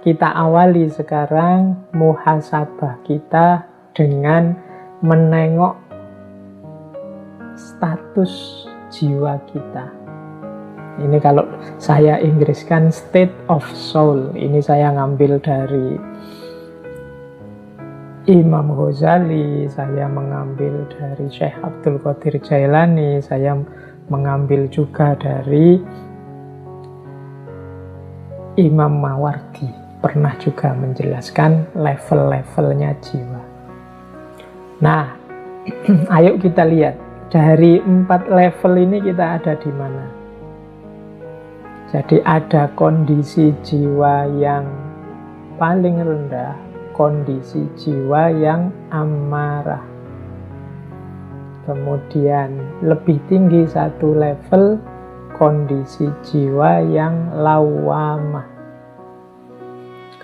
kita awali sekarang muhasabah kita dengan menengok status jiwa kita. Ini kalau saya Inggriskan state of soul. Ini saya ngambil dari Imam Ghazali, saya mengambil dari Syekh Abdul Qadir Jailani, saya mengambil juga dari Imam Mawardi. Pernah juga menjelaskan level-levelnya jiwa. Nah, ayo kita lihat dari 4 level ini kita ada di mana. Jadi ada kondisi jiwa yang paling rendah, kondisi jiwa yang amarah. Kemudian lebih tinggi satu level, kondisi jiwa yang lawamah.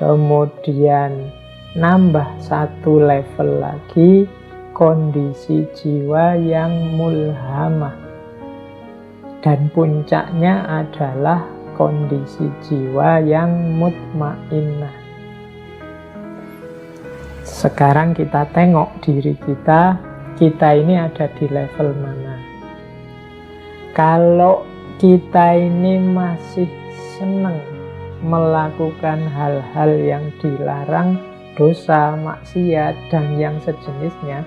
Kemudian nambah satu level lagi, kondisi jiwa yang mulhamah. Dan puncaknya adalah kondisi jiwa yang mutmainnah. Sekarang kita tengok diri kita ini ada di level mana. Kalau kita ini masih senang melakukan hal-hal yang dilarang, dosa, maksiat, dan yang sejenisnya,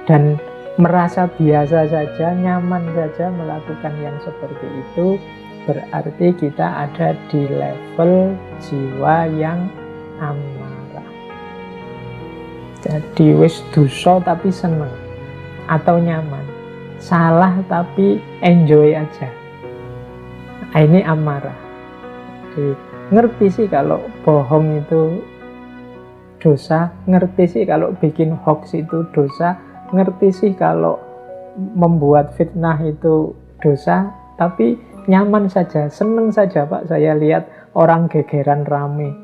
dan merasa biasa saja, nyaman saja melakukan yang seperti itu, berarti kita ada di level jiwa yang amarah. Jadi wis dosa tapi seneng atau nyaman, salah tapi enjoy aja. Nah, ini amarah. Jadi, ngerti sih kalau bohong itu dosa, ngerti sih kalau bikin hoax itu dosa, ngerti sih kalau membuat fitnah itu dosa, tapi nyaman saja, seneng saja Pak. Saya lihat orang gegeran rame.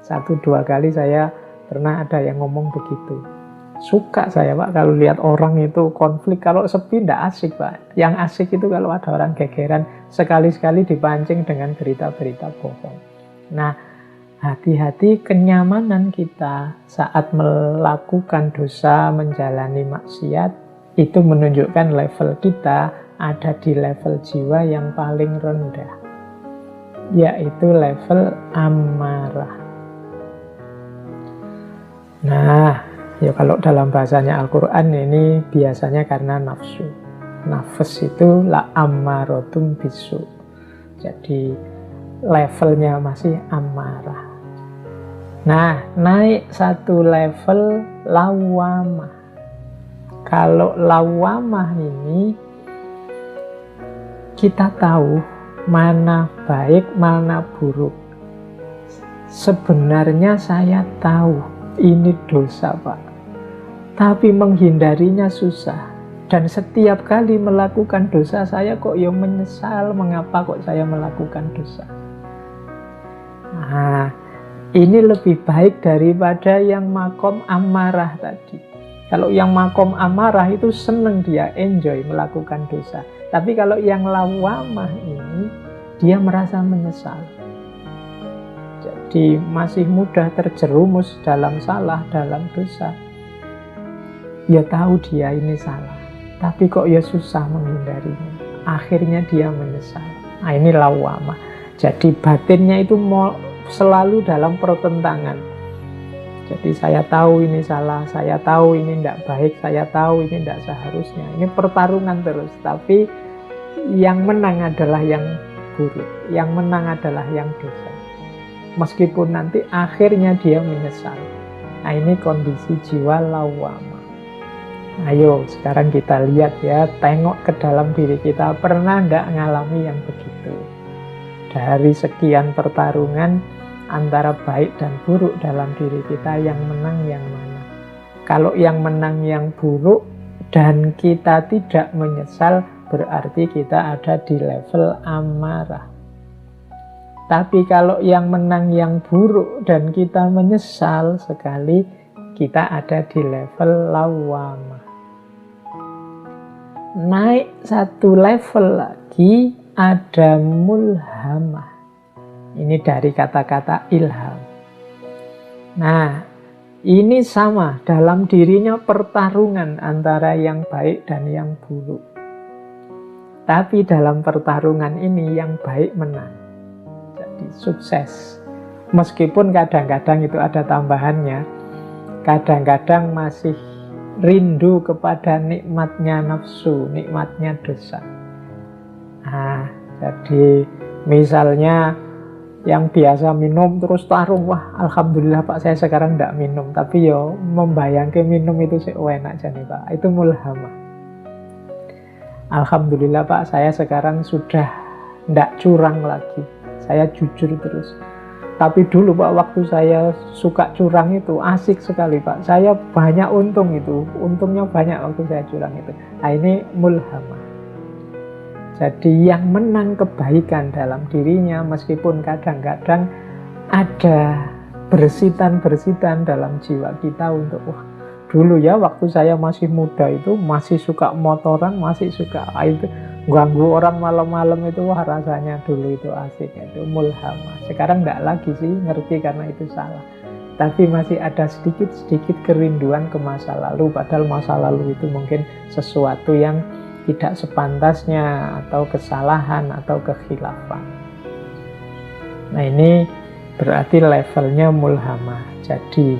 1-2 kali saya pernah ada yang ngomong begitu. Suka saya Pak kalau lihat orang itu konflik. Kalau sepi tidak asik Pak. Yang asik itu kalau ada orang gegeran, sekali-sekali dipancing dengan berita-berita bohong. Nah, hati-hati kenyamanan kita saat melakukan dosa, menjalani maksiat, itu menunjukkan level kita ada di level jiwa yang paling rendah, yaitu level amarah. Nah, ya kalau dalam bahasanya Al-Quran ini biasanya karena nafsu. Nafas itu la ammarotum bisu. Jadi levelnya masih amarah. Nah, naik satu level lawamah. Kalau lawamah ini kita tahu mana baik, mana buruk. Sebenarnya saya tahu ini dosa Pak, tapi menghindarinya susah. Dan setiap kali melakukan dosa saya kok ya menyesal, mengapa kok saya melakukan dosa. Nah, ini lebih baik daripada yang makom amarah tadi. Kalau yang makom amarah itu seneng dia, enjoy melakukan dosa. Tapi kalau yang lawamah ini, dia merasa menyesal. Jadi masih mudah terjerumus dalam salah, dalam dosa. Ya tahu dia ini salah, tapi kok ya susah menghindarinya. Akhirnya dia menyesal. Nah, ini lawamah. Jadi batinnya itu selalu dalam pertentangan. Jadi saya tahu ini salah, saya tahu ini tidak baik, saya tahu ini tidak seharusnya. Ini pertarungan terus, tapi yang menang adalah yang buruk, yang menang adalah yang dosa. Meskipun nanti akhirnya dia menyesal. Nah, ini kondisi jiwa lawamah. Ayo sekarang kita lihat ya, tengok ke dalam diri kita, pernah nggak ngalami yang begitu? Dari sekian pertarungan antara baik dan buruk dalam diri kita, yang menang yang mana? Kalau yang menang yang buruk dan kita tidak menyesal, berarti kita ada di level amarah. Tapi kalau yang menang yang buruk dan kita menyesal sekali, kita ada di level lawamah. Naik satu level lagi ada mulhamah. Ini dari kata-kata ilham. Nah, ini sama, dalam dirinya pertarungan antara yang baik dan yang buruk. Tapi dalam pertarungan ini yang baik menang. Jadi sukses. Meskipun kadang-kadang itu ada tambahannya. Kadang-kadang masih rindu kepada nikmatnya nafsu, nikmatnya dosa. Nah, jadi misalnya yang biasa minum terus tarung, wah alhamdulillah Pak saya sekarang tidak minum, tapi yo membayangkan minum itu enak aja nih Pak, itu mulhamah. Alhamdulillah Pak saya sekarang sudah tidak curang lagi, saya jujur terus. Tapi dulu Pak waktu saya suka curang itu asik sekali Pak, saya banyak untung itu, untungnya banyak waktu saya curang itu. Nah ini mulhamah. Jadi yang menang kebaikan dalam dirinya, meskipun kadang-kadang ada bersitan-bersitan dalam jiwa kita untuk, wah dulu ya waktu saya masih muda itu, masih suka motoran, masih suka itu, ganggu orang malam-malam itu, wah rasanya dulu itu asik, itu mulhamah. Sekarang enggak lagi sih, ngerti karena itu salah. Tapi masih ada sedikit-sedikit kerinduan ke masa lalu, padahal masa lalu itu mungkin sesuatu yang tidak sepantasnya, atau kesalahan, atau kekhilafan. Nah ini berarti levelnya mulhamah. Jadi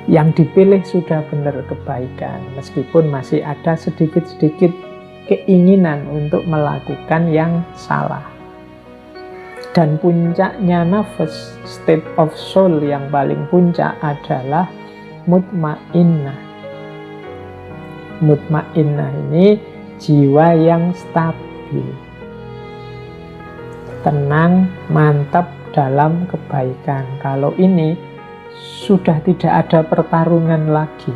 yang dipilih sudah benar kebaikan, meskipun masih ada sedikit-sedikit keinginan untuk melakukan yang salah. Dan puncaknya nafas, state of soul yang paling puncak adalah mutmainnah. Mutmainnah ini jiwa yang stabil, tenang, mantap dalam kebaikan. Kalau ini sudah tidak ada pertarungan lagi.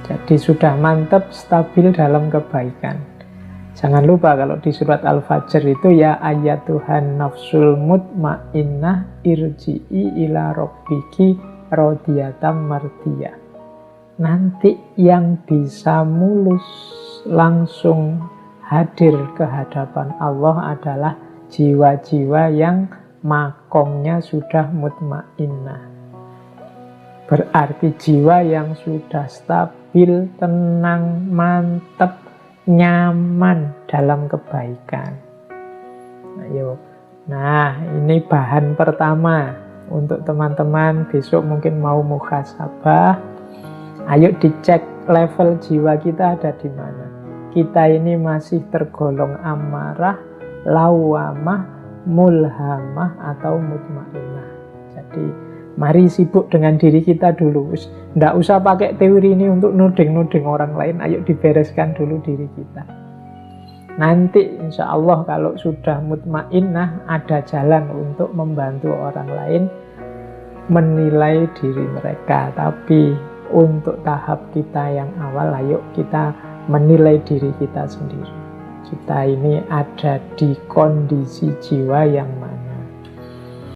Jadi sudah mantap, stabil dalam kebaikan. Jangan lupa kalau di surat Al-Fajr itu ya ayyatuhan nafsul mutmainnah irji'i ila rabbiki radiyatan mardiyah. Nanti yang bisa mulus langsung hadir ke hadapan Allah adalah jiwa-jiwa yang makomnya sudah mutmainnah. Berarti jiwa yang sudah stabil, tenang, mantap, nyaman dalam kebaikan. Ayo. Nah, ini bahan pertama untuk teman-teman besok mungkin mau muhasabah. Ayo dicek level jiwa kita ada di mana. Kita ini masih tergolong amarah, lawamah, mulhamah, atau mutmainnah. Jadi mari sibuk dengan diri kita dulu. Nggak usah pakai teori ini untuk nuding-nuding orang lain. Ayo dibereskan dulu diri kita. Nanti insya Allah kalau sudah mutmainnah, ada jalan untuk membantu orang lain menilai diri mereka. Tapi untuk tahap kita yang awal, ayo kita menilai diri kita sendiri. Kita ini ada di kondisi jiwa yang mana.